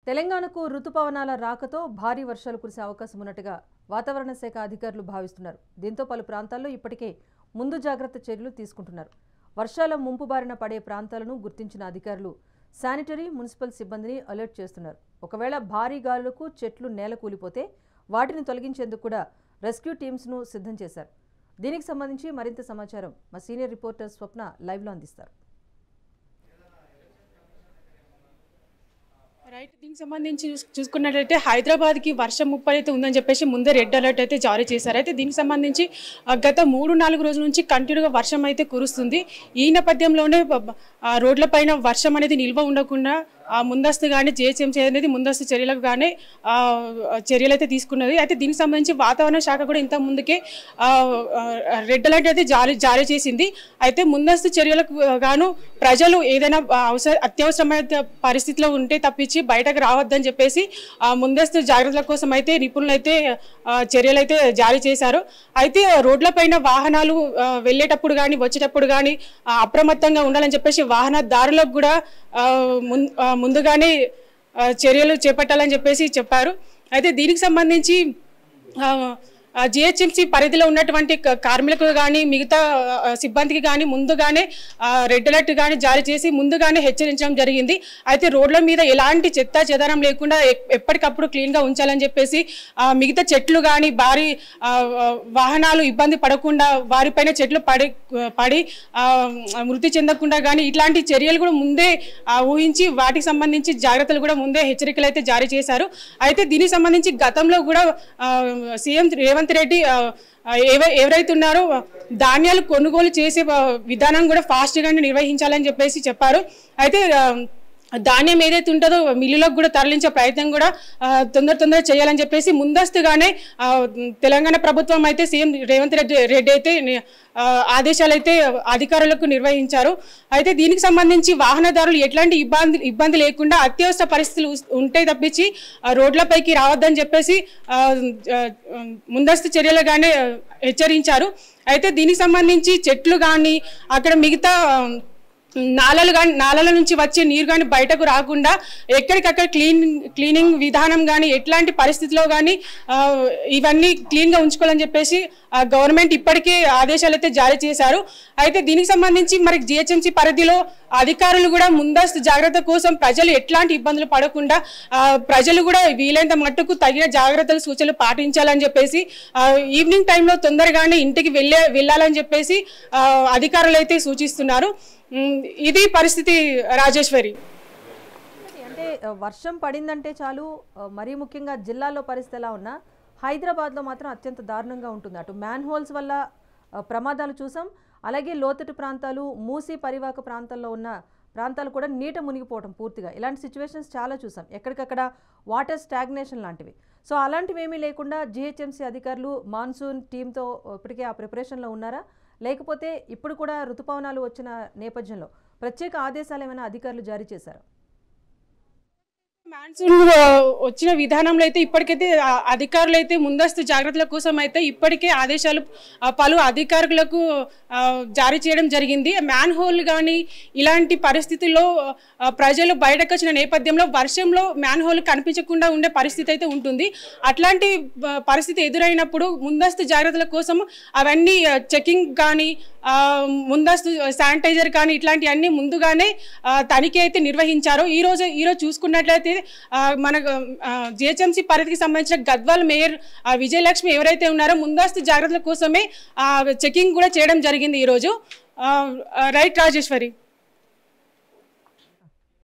తెలంగాణకు రుతుపవనాల రాకతో భారీ వర్షాలు కురిసే అవకాశం ఉన్నట్టుగా వాతావరణ శాఖ అధికారులు భావిస్తున్నారు. దీంతో పలు ప్రాంతాల్లో ఇప్పటికే ముందు జాగ్రత్త చర్యలు తీసుకుంటున్నారు. వర్షాల ముంపు బారిన పడే ప్రాంతాలను గుర్తించిన అధికారులు శానిటరీ, మున్సిపల్ సిబ్బందిని అలర్ట్ చేస్తున్నారు. ఒకవేళ భారీ గాలులకు చెట్లు నేల కూలిపోతే వాటిని తొలగించేందుకు కూడా రెస్క్యూ టీమ్స్ను సిద్ధం చేశారు. దీనికి సంబంధించి మరింత సమాచారం మా సీనియర్ రిపోర్టర్ స్వప్న లైవ్లో అందిస్తారు. రైట్, దీనికి సంబంధించి చూసుకున్నట్లయితే హైదరాబాద్కి వర్షం ముప్పు అయితే ఉందని చెప్పేసి ముందే రెడ్ అలర్ట్ అయితే జారీ చేశారు. అయితే దీనికి సంబంధించి గత 3-4 రోజుల నుంచి కంటిన్యూగా వర్షం అయితే కురుస్తుంది. ఈ నేపథ్యంలోనే రోడ్లపైన వర్షం అనేది నిల్వ ఉండకుండా ముందస్తుగానే జిహెచ్ఎంసీ అనేది ముందస్తు చర్యలకు కానీ చర్యలు అయితే తీసుకున్నది. అయితే దీనికి సంబంధించి వాతావరణ శాఖ కూడా ఇంత ముందుకే రెడ్ అలర్ట్ అయితే జారీ చేసింది. అయితే ముందస్తు చర్యలకు గాను ప్రజలు ఏదైనా అత్యవసరమైన పరిస్థితిలో ఉంటే తప్పించి బయటకు రావద్దని చెప్పేసి ముందస్తు జాగ్రత్తల కోసం అయితే నిపుణులు అయితే చర్యలు అయితే జారీ చేశారు. అయితే రోడ్లపైన వాహనాలు వెళ్ళేటప్పుడు కానీ వచ్చేటప్పుడు కానీ అప్రమత్తంగా ఉండాలని చెప్పేసి వాహనదారులకు కూడా ముందుగానే చర్యలు చేపట్టాలని చెప్పేసి చెప్పారు. అయితే దీనికి సంబంధించి జిహెచ్ఎంసీ పరిధిలో ఉన్నటువంటి కార్మికులకు కానీ మిగతా సిబ్బందికి కానీ ముందుగానే రెడ్ అలర్ట్ కానీ జారీ చేసి ముందుగానే హెచ్చరించడం జరిగింది. అయితే రోడ్ల మీద ఎలాంటి చెత్త చెదారం లేకుండా ఎప్పటికప్పుడు క్లీన్గా ఉంచాలని చెప్పేసి మిగతా చెట్లు కానీ భారీ వాహనాలు ఇబ్బంది పడకుండా వారిపైన చెట్లు పడి మృతి చెందకుండా కానీ ఇట్లాంటి చర్యలు కూడా ముందే ఊహించి వాటికి సంబంధించి జాగ్రత్తలు కూడా ముందే హెచ్చరికలు అయితే జారీ చేశారు. అయితే దీనికి సంబంధించి గతంలో కూడా సీఎం రేవంత్ రెడ్డి ఎవరైతే ఉన్నారో ధాన్యాలు కొనుగోలు చేసే విధానం కూడా ఫాస్ట్గానే నిర్వహించాలని చెప్పేసి చెప్పారు. అయితే ధాన్యం ఏదైతే ఉంటుందో మిల్లులకు కూడా తరలించే ప్రయత్నం కూడా తొందర చేయాలని చెప్పేసి ముందస్తుగానే తెలంగాణ ప్రభుత్వం అయితే సీఎం రేవంత్ రెడ్డి అయితే ఆదేశాలు అయితే అధికారులకు నిర్వహించారు. అయితే దీనికి సంబంధించి వాహనదారులు ఎట్లాంటి ఇబ్బంది లేకుండా అత్యవసర పరిస్థితులు ఉంటే తప్పించి రోడ్లపైకి రావద్దని చెప్పేసి ముందస్తు చర్యలుగానే హెచ్చరించారు. అయితే దీనికి సంబంధించి చెట్లు కానీ అక్కడ మిగతా నాలల నుంచి వచ్చే నీరు కానీ బయటకు రాకుండా ఎక్కడికక్కడ క్లీనింగ్ విధానం కానీ ఎట్లాంటి పరిస్థితిలో కానీ ఇవన్నీ క్లీన్గా ఉంచుకోవాలని చెప్పేసి గవర్నమెంట్ ఇప్పటికే ఆదేశాలు అయితే జారీ చేశారు. అయితే దీనికి సంబంధించి మరి జిహెచ్ఎంసీ పరిధిలో అధికారులు కూడా ముందస్తు జాగ్రత్త కోసం ప్రజలు ఎట్లాంటి ఇబ్బందులు పడకుండా ప్రజలు కూడా వీలైనంత మట్టుకు తగిన జాగ్రత్తలు సూచనలు పాటించాలని చెప్పేసి ఈవినింగ్ టైంలో తొందరగానే ఇంటికి వెళ్ళాలని చెప్పేసి అధికారులు అయితే సూచిస్తున్నారు. ఇది పరిస్థితి రాజేశ్వరి. అంటే వర్షం పడిందంటే చాలు, మరీ ముఖ్యంగా జిల్లాలో పరిస్థితి ఎలా ఉన్నా హైదరాబాద్లో మాత్రం అత్యంత దారుణంగా ఉంటుంది. అటు మ్యాన్ హోల్స్ వల్ల ప్రమాదాలు చూసాం, అలాగే లోతట్టు ప్రాంతాలు, మూసీ పరివాహక ప్రాంతాల్లో ఉన్న ప్రాంతాలు కూడా నీట మునిగిపోవడం పూర్తిగా. ఇలాంటి సిచ్యువేషన్స్ చాలా చూసాం, ఎక్కడికక్కడ వాటర్ స్టాగ్నేషన్ లాంటివి. సో అలాంటివి ఏమీ లేకుండా జిహెచ్ఎంసీ అధికారులు మాన్సూన్ టీంతో ఇప్పటికే ఆ ప్రిపరేషన్లో ఉన్నారా, లేకపోతే ఇప్పుడు కూడా ఋతుపవనాలు వచ్చిన నేపథ్యంలో ప్రత్యేక ఆదేశాలు ఏమైనా అధికారులు జారీ చేశారు? మాన్సూన్ వచ్చిన విధానంలో అయితే ఇప్పటికైతే అధికారులు అయితే ముందస్తు జాగ్రత్తల కోసం అయితే ఇప్పటికే ఆదేశాలు పలు అధికారులకు జారీ చేయడం జరిగింది. మ్యాన్ హోల్ కానీ ఇలాంటి పరిస్థితుల్లో ప్రజలు బయటకు వచ్చిన నేపథ్యంలో వర్షంలో మ్యాన్ హోల్ కనిపించకుండా ఉండే పరిస్థితి అయితే ఉంటుంది. అట్లాంటి పరిస్థితి ఎదురైనప్పుడు ముందస్తు జాగ్రత్తల కోసం అవన్నీ చెకింగ్ కానీ ముందస్తు శానిటైజర్ కానీ ఇట్లాంటివన్నీ ముందుగానే తనిఖీ అయితే నిర్వహించారు. ఈరోజు చూసుకున్నట్లయితే మన జిహెచ్ఎంసీ పరిధికి సంబంధించిన గద్వాల్ మేయర్ విజయలక్ష్మి ఎవరైతే ఉన్నారో ముందస్తు జాగ్రత్తల కోసమే చెకింగ్ కూడా చేయడం జరిగింది ఈరోజు. రైట్ రాజేశ్వరి.